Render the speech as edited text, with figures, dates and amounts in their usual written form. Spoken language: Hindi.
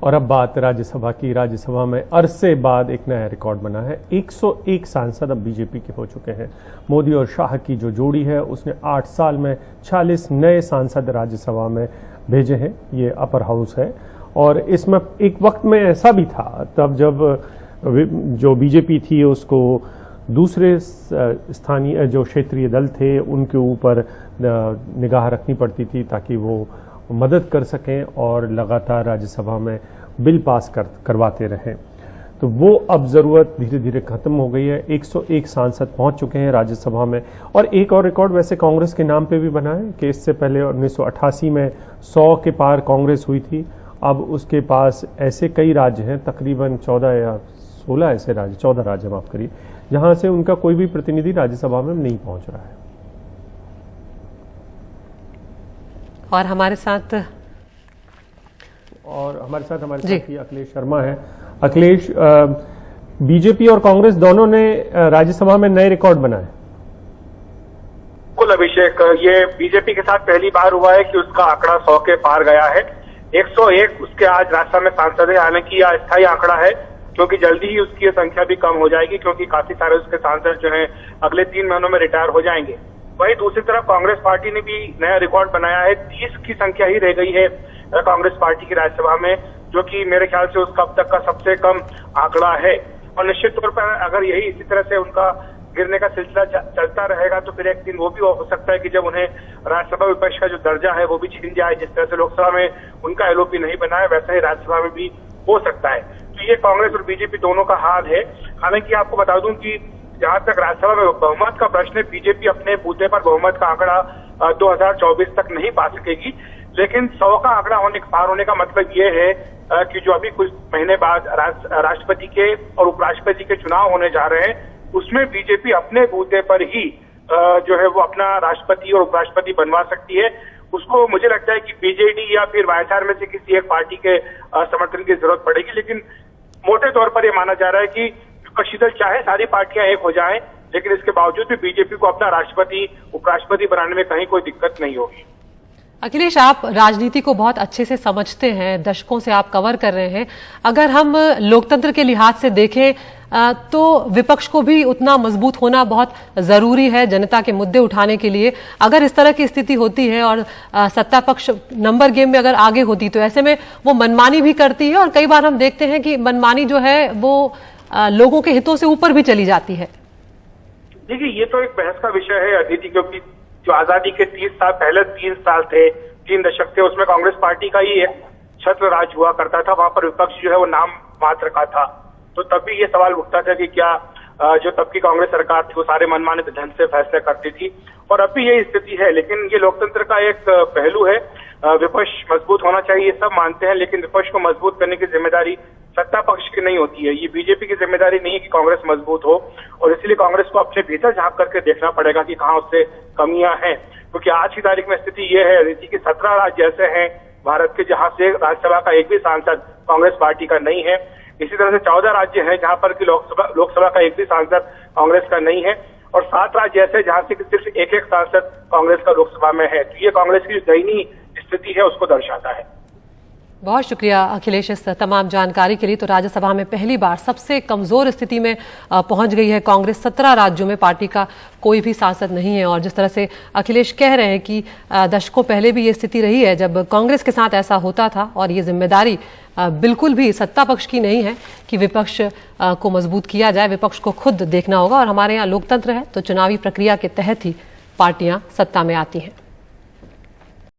और अब बात राज्यसभा की। राज्यसभा में अरसे बाद एक नया रिकॉर्ड बना है। 101 सांसद अब बीजेपी के हो चुके हैं। मोदी और शाह की जो जोड़ी है उसने 8 साल में 46 नए सांसद राज्यसभा में भेजे हैं। ये अपर हाउस है और इसमें एक वक्त में ऐसा भी था तब जब जो बीजेपी थी उसको दूसरे स्थानीय जो क्षेत्रीय दल थे उनके ऊपर निगाह रखनी पड़ती थी ताकि वो मदद कर सकें और लगातार राज्यसभा में बिल पास करवाते रहें। तो वो अब ज़रूरत धीरे धीरे खत्म हो गई है। 101 सांसद पहुंच चुके हैं राज्यसभा में। और एक और रिकॉर्ड वैसे कांग्रेस के नाम पे भी बना है कि इससे पहले 1988 में 100 के पार कांग्रेस हुई थी। अब उसके पास ऐसे कई राज्य हैं, तकरीबन 14 या 16 ऐसे राज्य, 14 राज्य माफ करिए, जहां से उनका कोई भी प्रतिनिधि राज्यसभा में नहीं पहुंच रहा है। और हमारे साथ अखिलेश शर्मा है। अखिलेश, बीजेपी और कांग्रेस दोनों ने राज्यसभा में नए रिकॉर्ड बनाए। बिल्कुल अभिषेक, ये बीजेपी के साथ पहली बार हुआ है कि उसका आंकड़ा 100 के पार गया है। 101 उसके आज राज्यसभा में सांसद है, हालांकि यह अस्थायी आंकड़ा है क्योंकि जल्दी ही उसकी संख्या भी कम हो जाएगी क्योंकि काफी सारे उसके सांसद जो हैं अगले 3 महीनों में रिटायर हो जाएंगे। वहीं दूसरी तरफ कांग्रेस पार्टी ने भी नया रिकॉर्ड बनाया है। 30 की संख्या ही रह गई है कांग्रेस पार्टी की राज्यसभा में, जो कि मेरे ख्याल से उसका अब तक का सबसे कम आंकड़ा है। और निश्चित तौर पर अगर यही इसी तरह से उनका गिरने का सिलसिला चलता रहेगा तो फिर एक दिन वो भी हो सकता है कि जब उन्हें राज्यसभा विपक्ष का जो दर्जा है वो भी छीन जाए। जिस तरह से लोकसभा में उनका एलओपी नहीं बना है वैसा ही राज्यसभा में भी हो सकता है। तो ये कांग्रेस और बीजेपी दोनों का हाल है। हालांकि आपको बता दूं कि जहां तक राज्यसभा में बहुमत का प्रश्न है, बीजेपी अपने बूते पर बहुमत का आंकड़ा 2024 तक नहीं पा सकेगी, लेकिन 100 का आंकड़ा पार होने का मतलब ये है कि जो अभी कुछ महीने बाद राष्ट्रपति के और उपराष्ट्रपति के चुनाव होने जा रहे हैं उसमें बीजेपी अपने बूते पर ही जो है वो अपना राष्ट्रपति और उपराष्ट्रपति बनवा सकती है। उसको मुझे लगता है कि बीजेडी या फिर वाईएसआर में से किसी एक पार्टी के समर्थन की जरूरत पड़ेगी, लेकिन मोटे तौर पर यह माना जा रहा है कि विपक्षी दल चाहे सारी पार्टियां एक हो जाएं, लेकिन इसके बावजूद भी बीजेपी को अपना राष्ट्रपति उपराष्ट्रपति बनाने में कहीं कोई दिक्कत नहीं होगी। अखिलेश, आप राजनीति को बहुत अच्छे से समझते हैं, दशकों से आप कवर कर रहे हैं। अगर हम लोकतंत्र के लिहाज से देखें तो विपक्ष को भी उतना मजबूत होना बहुत जरूरी है जनता के मुद्दे उठाने के लिए। अगर इस तरह की स्थिति होती है और सत्ता पक्ष नंबर गेम में अगर आगे होती तो ऐसे में वो मनमानी भी करती है और कई बार हम देखते हैं कि मनमानी जो है वो लोगों के हितों से ऊपर भी चली जाती है। देखिए, ये तो एक बहस का विषय है अदिति, क्योंकि जो आजादी के 30 साल पहले 3 साल थे, 3 दशक थे, उसमें कांग्रेस पार्टी का ही एक छत्र राज हुआ करता था। वहां पर विपक्ष जो है वो नाम मात्र का था। तो तब भी ये सवाल उठता था कि क्या जो तब की कांग्रेस सरकार थी वो सारे मनमाने ढंग से फैसले करती थी, और अब भी यही स्थिति है। लेकिन ये लोकतंत्र का एक पहलू है। विपक्ष मजबूत होना चाहिए, सब मानते हैं, लेकिन विपक्ष को मजबूत करने की जिम्मेदारी सत्ता पक्ष की नहीं होती है। ये बीजेपी की जिम्मेदारी नहीं है कि कांग्रेस मजबूत हो, और इसलिए कांग्रेस को अपने भीतर झांक करके देखना पड़ेगा कि कहाँ उससे कमियां हैं। क्योंकि आज की तारीख में स्थिति ये है अदिति की 17 राज्य ऐसे हैं भारत के जहां से राज्यसभा का एक भी सांसद कांग्रेस पार्टी का नहीं है। इसी तरह से 14 राज्य हैं जहां पर कि लोकसभा का एक भी सांसद कांग्रेस का नहीं है, और 7 राज्य ऐसे जहां से सिर्फ एक सांसद कांग्रेस का लोकसभा में है। तो ये कांग्रेस की दयनीय स्थिति है उसको दर्शाता है। बहुत शुक्रिया अखिलेश इस तमाम जानकारी के लिए। तो राज्यसभा में पहली बार सबसे कमजोर स्थिति में पहुंच गई है कांग्रेस। 17 राज्यों में पार्टी का कोई भी सांसद नहीं है, और जिस तरह से अखिलेश कह रहे हैं कि दशकों पहले भी ये स्थिति रही है जब कांग्रेस के साथ ऐसा होता था, और ये जिम्मेदारी बिल्कुल भी सत्ता पक्ष की नहीं है कि विपक्ष को मजबूत किया जाए। विपक्ष को खुद देखना होगा, और हमारे यहाँ लोकतंत्र है तो चुनावी प्रक्रिया के तहत ही पार्टियां सत्ता में आती हैं।